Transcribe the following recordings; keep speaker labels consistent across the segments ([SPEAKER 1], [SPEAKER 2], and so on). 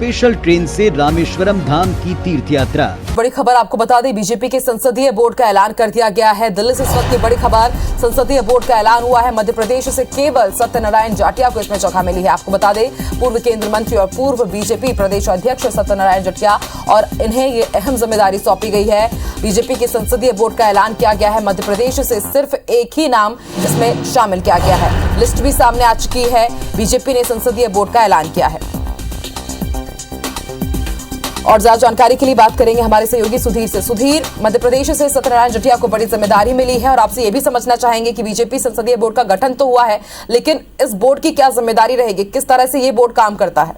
[SPEAKER 1] Special train से रामेश्वरम धाम की तीर्थ यात्रा।
[SPEAKER 2] बड़ी खबर आपको बता दें, बीजेपी के संसदीय बोर्ड का ऐलान कर दिया गया है। दिल्ली से इस वक्त की बड़ी खबर, संसदीय बोर्ड का ऐलान हुआ है। मध्य प्रदेश से केवल सत्यनारायण जाटिया को इसमें जगह मिली है। आपको बता दें, पूर्व केंद्रीय मंत्री और पूर्व बीजेपी प्रदेश अध्यक्ष सत्यनारायण जाटिया, और इन्हें ये अहम जिम्मेदारी सौंपी गई है। बीजेपी के संसदीय बोर्ड का ऐलान किया गया है। मध्य प्रदेश से सिर्फ एक ही नाम इसमें शामिल किया गया है। लिस्ट भी सामने आ चुकी है। बीजेपी ने संसदीय बोर्ड का ऐलान किया है। और ज्यादा जानकारी के लिए बात करेंगे हमारे सहयोगी सुधीर से। सुधीर, मध्य प्रदेश से सत्यनारायण जाटिया को बड़ी जिम्मेदारी मिली है और आपसे ये भी समझना चाहेंगे कि बीजेपी संसदीय बोर्ड का गठन तो हुआ है, लेकिन इस बोर्ड की क्या जिम्मेदारी रहेगी, किस तरह से ये बोर्ड काम करता है?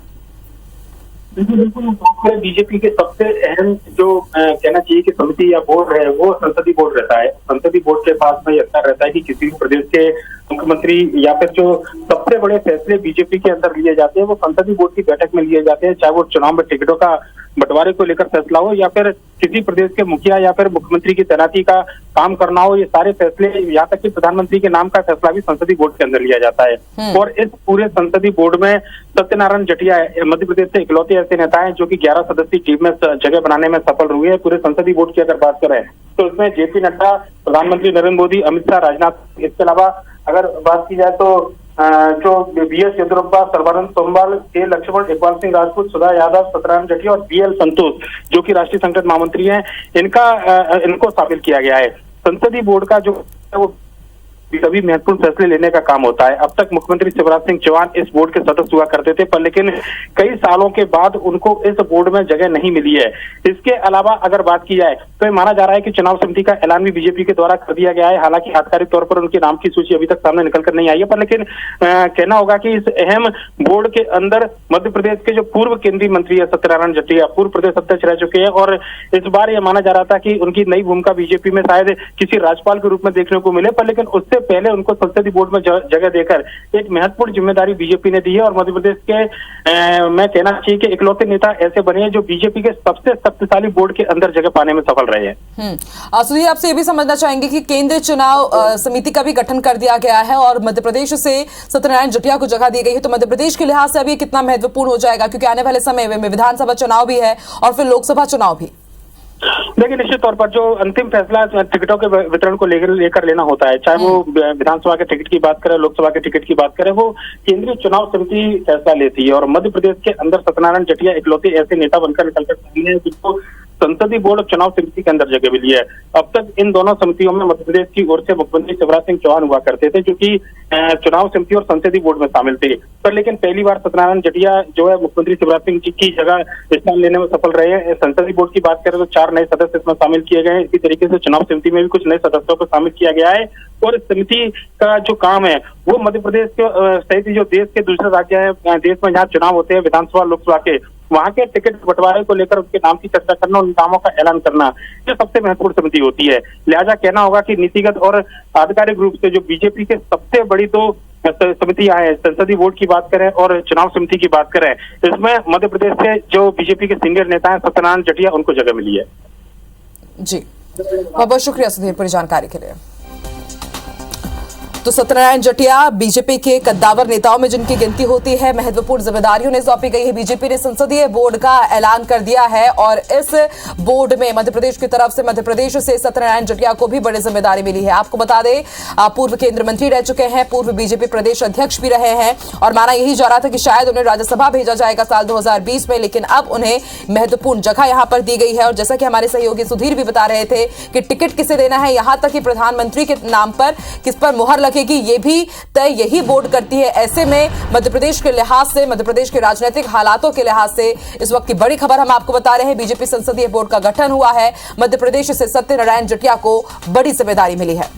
[SPEAKER 3] बिल्कुल, बीजेपी के सबसे अहम जो कहना चाहिए कि समिति या बोर्ड है वो संसदीय बोर्ड रहता है। संसदीय बोर्ड के पास में अख्तियार रहता है कि किसी भी प्रदेश के मुख्यमंत्री या फिर जो सबसे बड़े फैसले बीजेपी के अंदर लिए जाते हैं वो संसदीय बोर्ड की बैठक में लिए जाते हैं, चाहे वो चुनाव में टिकटों का बंटवारे को लेकर फैसला हो या फिर किसी प्रदेश के मुखिया या फिर मुख्यमंत्री की तैनाती का काम करना हो। ये सारे फैसले, यहाँ तक कि प्रधानमंत्री के नाम का फैसला भी संसदीय बोर्ड के अंदर लिया जाता है। और इस पूरे संसदीय बोर्ड में सत्यनारायण जाटिया मध्य प्रदेश से इकलौते ऐसे नेता हैं जो कि 11 सदस्यीय टीम में जगह बनाने में सफल हुए हैं। पूरे संसदीय बोर्ड की अगर बात करें तो उसमें जेपी नड्डा, प्रधानमंत्री नरेंद्र मोदी, अमित शाह, राजनाथ, इसके अलावा अगर बात की जाए तो जो बीएस येदियुरप्पा, सर्बानंद सोनोवाल, के लक्ष्मण, इकबाल सिंह राजपूत, सुधा यादव, सत्यनारायण जाटिया और बीएल संतोष जो कि राष्ट्रीय संगठन महामंत्री हैं, इनको शामिल किया गया है। संसदीय बोर्ड का जो वो सभी महत्वपूर्ण फैसले लेने का काम होता है। अब तक मुख्यमंत्री शिवराज सिंह चौहान इस बोर्ड के सदस्य हुआ करते थे, पर लेकिन कई सालों के बाद उनको इस बोर्ड में जगह नहीं मिली है। इसके अलावा अगर बात की जाए तो माना जा रहा है कि चुनाव समिति का ऐलान भी बीजेपी के द्वारा कर दिया गया है। हालांकि आधिकारिक तौर पर उनके नाम की सूची अभी तक सामने निकल कर नहीं आई है, पर लेकिन कहना होगा कि इस अहम बोर्ड के अंदर मध्य प्रदेश के जो पूर्व केंद्रीय मंत्री है सत्यनारायण जाटिया पूर्व प्रदेश अध्यक्ष रह चुके हैं। और इस बार यह माना जा रहा था कि उनकी नई भूमिका बीजेपी में शायद किसी राज्यपाल के रूप में देखने को मिले, पर लेकिन उससे पहले उनको संसदीय बोर्ड में जगह देकर एक महत्वपूर्ण जिम्मेदारी बीजेपी ने दी है। और मध्य प्रदेश के मैं कहना चाहिए कि इकलौते नेता ऐसे बने हैं जो बीजेपी के सबसे शक्तिशाली बोर्ड के अंदर जगह पाने में सफल रहे हैं।
[SPEAKER 2] सुधीर, आपसे ये भी समझना चाहेंगे कि केंद्रीय चुनाव समिति का भी गठन कर दिया गया है और मध्य प्रदेश से सत्यनारायण जाटिया को जगह दी गई है, तो मध्य प्रदेश के लिहाज से अभी कितना महत्वपूर्ण हो जाएगा, क्योंकि आने वाले समय में विधानसभा चुनाव भी है और फिर लोकसभा चुनाव भी?
[SPEAKER 3] देखिए, निश्चित तौर पर जो अंतिम फैसला टिकटों के वितरण को लेकर लेना होता है, चाहे वो विधानसभा के टिकट की बात करें, लोकसभा के टिकट की बात करें, वो केंद्रीय चुनाव समिति फैसला लेती है। और मध्य प्रदेश के अंदर सत्यनारायण जाटिया इकलौते ऐसे नेता बनकर निकलकर सामने हैं जिनको संसदीय बोर्ड और चुनाव समिति के अंदर जगह मिली है। अब तक इन दोनों समितियों में मध्य प्रदेश की ओर से मुख्यमंत्री शिवराज सिंह चौहान हुआ करते थे, जो कि चुनाव समिति और संसदीय बोर्ड में शामिल थे। पर लेकिन पहली बार सत्यनारायण जाटिया जो है मुख्यमंत्री शिवराज सिंह जी की जगह स्थान लेने में सफल रहे हैं। संसदीय बोर्ड की बात करें तो 4 नए सदस्य इसमें शामिल किए गए हैं। इसी तरीके से चुनाव समिति में भी कुछ नए सदस्यों को शामिल किया गया है। और इस समिति का जो काम है वो मध्य प्रदेश के सहित जो देश के दूसरे राज्य है, देश में जहाँ चुनाव होते हैं विधानसभा लोकसभा के, वहां के टिकट बंटवारे को लेकर उनके नाम की चर्चा करना, उन नामों का ऐलान करना, ये सबसे महत्वपूर्ण समिति होती है। लिहाजा कहना होगा कि नीतिगत और आधिकारिक रूप से जो बीजेपी के सबसे बड़ी दो समितियां हैं, संसदीय बोर्ड की बात करें और चुनाव समिति की बात करें, इसमें मध्य प्रदेश से जो बीजेपी के सीनियर नेता हैं सत्यनारायण जाटिया, उनको जगह मिली है।
[SPEAKER 2] जी, बहुत बहुत शुक्रिया सुधीर पूरी जानकारी के लिए। तो सत्यनारायण जाटिया बीजेपी के कद्दावर नेताओं में जिनकी गिनती होती है, महत्वपूर्ण जिम्मेदारियों ने सौंपी गई है। बीजेपी ने संसदीय बोर्ड का ऐलान कर दिया है और इस बोर्ड में मध्य प्रदेश की तरफ से मध्य प्रदेश से सत्यनारायण जाटिया को भी बड़ी जिम्मेदारी मिली है। आपको बता दें, पूर्व केंद्रीय मंत्री रह चुके हैं, पूर्व बीजेपी प्रदेश अध्यक्ष भी रहे हैं और माना यही जा रहा था कि शायद उन्हें राज्यसभा भेजा जाएगा साल 2020 में, लेकिन अब उन्हें महत्वपूर्ण जगह यहां पर दी गई है। और जैसा कि हमारे सहयोगी सुधीर भी बता रहे थे कि टिकट किसे देना है, यहां तक कि प्रधानमंत्री के नाम पर किस पर मुहर लगेगी, ये भी तय यही बोर्ड करती है। ऐसे में मध्य प्रदेश के लिहाज से, मध्य प्रदेश के राजनीतिक हालातों के लिहाज से इस वक्त की बड़ी खबर हम आपको बता रहे हैं, बीजेपी संसदीय बोर्ड का गठन हुआ है। मध्य प्रदेश से सत्यनारायण जाटिया को बड़ी जिम्मेदारी मिली है।